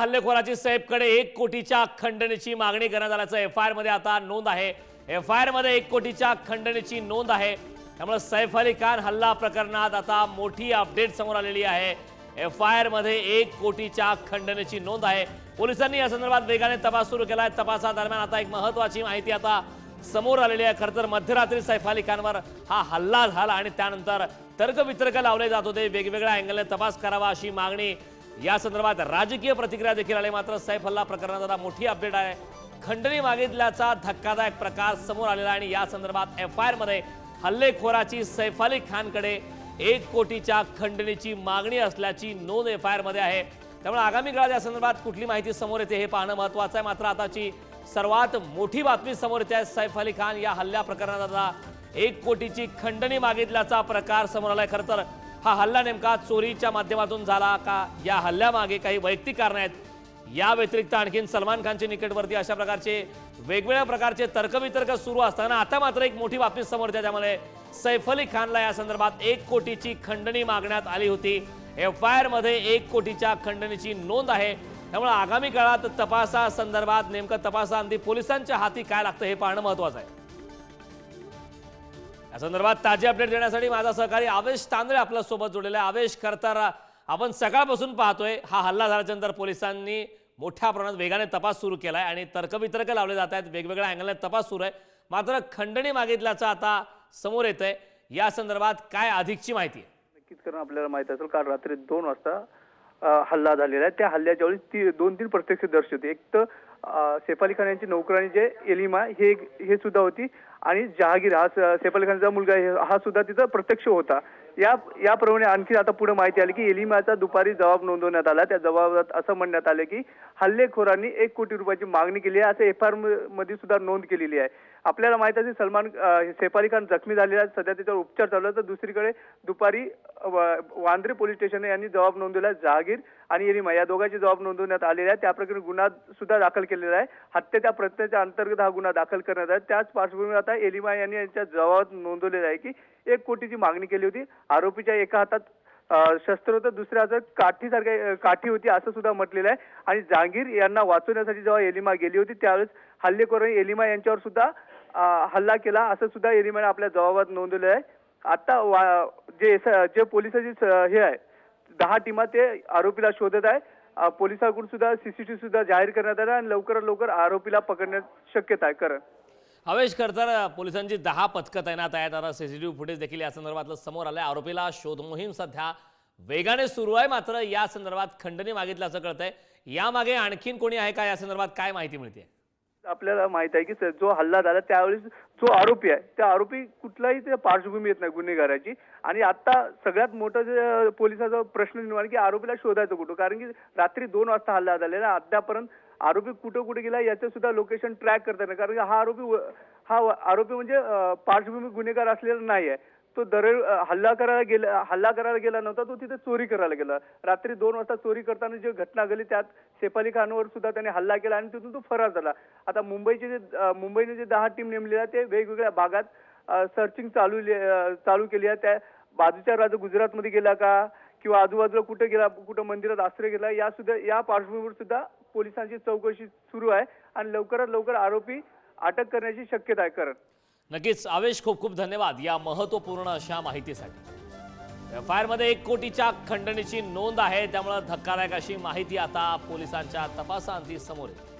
हल्लेखोराची सैफकडे 1 कोटीच्या खंडणीची मागणी करण्यात आल्याचं एफआयआर मध्ये आता नोंद आहे। एफआयआर मध्ये 1 कोटीच्या खंडणीची नोंद आहे। त्यामुळे सैफ अली खान हल्ला प्रकरणात आता मोठी अपडेट समोर आलेली आहे। एफआयआर मध्ये 1 कोटीच्या खंडणीची नोंद आहे। पोलिसांनी या संदर्भात वेगाने तपास सुरू केला आहे। तपासादरम्यान आता एक महत्त्वाची माहिती आता समोर आलेली आहे। खरं तर मध्यरात्री सैफ अली खानवर हा हल्ला झाला आणि त्यानंतर तर्कवितर्क लावले जात होते। वेगवेगळ्या अँगलने तपास करावा अशी मागणी या संदर्भात राजकीय प्रतिक्रिया देखील आली। मात्र सैफ हल्ला प्रकरणात आता मोठी अपडेट आहे। खंडणी मागितल्याचा धक्कादायक प्रकार समोर आलेला आणि या संदर्भात एफआयआर मध्ये हल्लेखोराची सैफ अली खानकडे 1 कोटीच्या खंडणीची मागणी असल्याची नोंद एफआयआर मध्ये आहे। त्यामुळे आगामी काळात या संदर्भात कुठली माहिती समोर येते हे पाहणं महत्त्वाचं आहे। मात्र आताची सर्वात मोठी बातमी समोर येते आहे। सैफ अली खान या हल्ल्या प्रकरणात आता 1 कोटीची खंडणी मागितल्याचा प्रकार समोर आलाय। खरं तर हा हल्ला नेमका चोरीच्या माध्यमातून झाला का, या हल्ल्यामागे काही वैयक्तिक कारण आहेत, या व्यतिरिक्त आणखीन सलमान खानचे निकटवर्ती अशा प्रकारचे वेगवेगळ्या प्रकारचे तर्कवितर्क सुरू असताना आता मात्र एक मोठी बातमी समोर येते। त्यामुळे सैफ अली खानला या संदर्भात 1 कोटीची खंडणी मागण्यात आली होती। एफआयआर मध्ये 1 कोटीच्या खंडणीची नोंद आहे। त्यामुळे आगामी काळात तपासासंदर्भात नेमकं तपासाअंती पोलिसांच्या हाती काय लागतं हे पाहणं महत्त्वाचं आहे। या संदर्भात ताजी अपडेट देण्यासाठी माझा सहकारी आवेश तांदळे आपल्या सोबत जोडलेला आहे। आवेश, खरं तर आपण सकाळपासून पाहतोय हा हल्ला झाल्याच्या नंतर पोलिसांनी मोठ्या प्रमाणात वेगाने तपास सुरू केलाय आणि तर्कवितर्क लावले जात आहेत। वेगवेगळ्या अँगलने तपास सुरू आहे। मात्र खंडणी मागितल्याचं आता समोर येतंय। या संदर्भात काय अधिकची माहिती आहे? नक्कीच, कारण आपल्याला माहित असेल काल रात्री 2 वाजता हल्ला झालेला आहे। त्या हल्ल्याच्या वेळी 2-3 प्रत्यक्षदर्शी होते। एक तर सैफ अली खान यांची नोकरानी जे एलिमा हे सुद्धा होती आणि जहागीर हा सैफ अली खानचा मुलगा हा सुद्धा तिचा प्रत्यक्ष होता। याप्रमाणे आणखी आता पुढे माहिती आली की एलिमाचा दुपारी जबाब नोंदवण्यात आला। त्या जबाबात असं म्हणण्यात आलं की हल्लेखोरांनी 1 कोटी रुपयाची मागणी केली आहे, असं एफआयआर मध्ये सुद्धा नोंद केलेली आहे। आपल्याला माहित असेल सैफ अली खान जखमी झालेला आहे, सध्या त्याच्यावर उपचार चालू आहेत। तर दुसरीकडे दुपारी वांद्रे पोलीस स्टेशन यांनी जबाब नोंदवला। जहागीर आणि एलिमा या दोघांचे जबाब नोंदवण्यात आलेले आहे। त्या प्रकरणी गुन्हा सुद्धा दाखल केलेला आहे। हत्येच्या प्रयत्नाच्या अंतर्गत हा गुन्हा दाखल करण्यात आहे। त्याच पार्श्वभूमीवर आता एलिमा यांनी यांच्या जबाबात नोंदवलेला आहे की 1 कोटीची मागणी केली होती। आरोपीच्या एका हातात शस्त्र होतं, दुसऱ्या हातात काठी होती असं सुद्धा म्हटलेलं आहे। आणि जहांगीर यांना वाचवण्यासाठी जेव्हा एलिमा गेली होती त्यावेळेस हल्लेखोरांनी एलिमा यांच्यावर सुद्धा हल्ला केला असं सुद्धा एलिमाने आपल्या जबाबात नोंदवलेलं आहे। आता जे पोलिसांची हे आहे 10 टीमा ते आरोपीला शोधत आहे। पोलिसांकडून सुद्धा सीसीटीव्ही सुद्धा जाहीर करण्यात आला आणि लवकरात लवकर आरोपीला पकडण्याची शक्यता आहे। कारण हवेश, खरं तर पोलिसांची 10 पथकं तैनात आहेत। आता सीसीटीव्ही फुटेज देखील या संदर्भातलं समोर आलंय। आरोपीला शोध मोहीम सध्या वेगाने सुरू आहे। मात्र या संदर्भात खंडणी मागितल्याचं कळतंय। यामागे आणखीन कोणी आहे का, या संदर्भात काय माहिती मिळते? आपल्याला माहित आहे की जो हल्ला झाला त्यावेळेस जो आरोपी आहे त्या आरोपी कुठलाही त्या पार्श्वभूमी येत नाही गुन्हेगाराची। आणि आता सगळ्यात मोठा जे पोलिसाचा प्रश्न निर्माण की आरोपीला शोधायचं कुठं, कारण की रात्री 2 वाजता हल्ला झालेला अद्यापर्यंत आरोपी कुठे गेला याचं सुद्धा लोकेशन ट्रॅक करता नाही। कारण की हा आरोपी म्हणजे पार्श्वभूमी गुन्हेगार असलेला नाही आहे। तो हल्ला करायला गेला नव्हता, तो तिथे चोरी करायला गेला। रात्री 2 वाजता चोरी करताना जी घटना घडली त्यात सैफ अली खानवर सुद्धा त्याने हल्ला केला आणि तिथून तो फरार झाला। आता मुंबईने जे 10 टीम नेमलेल्या आहेत ते वेगवेगळ्या भागात सर्चिंग चालू केली आहे। त्या बाजूच्या राज्य गुजरातमध्ये गेला का किंवा आजूबाजूला कुठे गेला, कुठं मंदिरात आश्रय गेला, या पार्श्वभूमीवर सुद्धा पोलिसांची चौकशी सुरू आहे आणि लवकरात लवकर आरोपी अटक करण्याची शक्यता आहे। कारण नक्कीच आवेश, खूप खूप धन्यवाद या महत्त्वपूर्ण अशा माहितीसाठी। एफआयआर मध्ये 1 कोटीच्या खंडणीची नोंद आहे। त्यामुळे धक्कादायक अशी माहिती आता पोलिसांच्या तपासाअंती समोर येते।